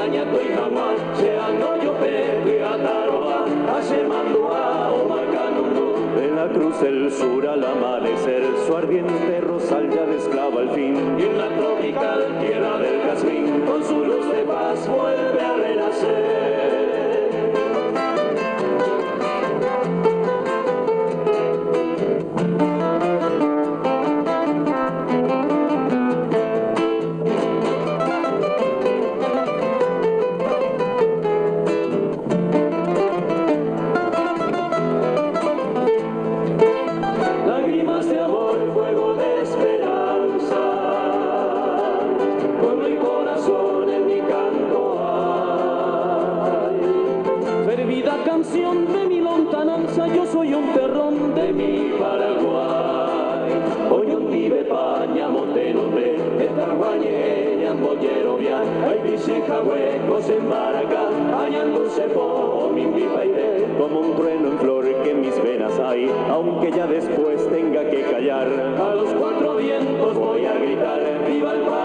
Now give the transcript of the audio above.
mañato y jamás, seano yo pepe a taroa, hace mandua o macanundu. De la cruz del sur al amanecer, su ardiente rosal ya desclava al fin. Y en la tropical tierra del jazmín, con su luz de paz vuelve a renacer. Lágrimas de amor, fuego de esperanza, pueblo y corazón en mi canto hay. Fervida canción de mi lontananza, yo soy un perrón De mi Paraguay, hoy un vive paña monte nombre, esta guañeña bollero vian, hay dice huecos en Maracá, añándose po mi paire. Como un trueno en flor que en mis venas hay, aunque ya después tenga que callar. A los cuatro vientos voy a gritar, viva el país.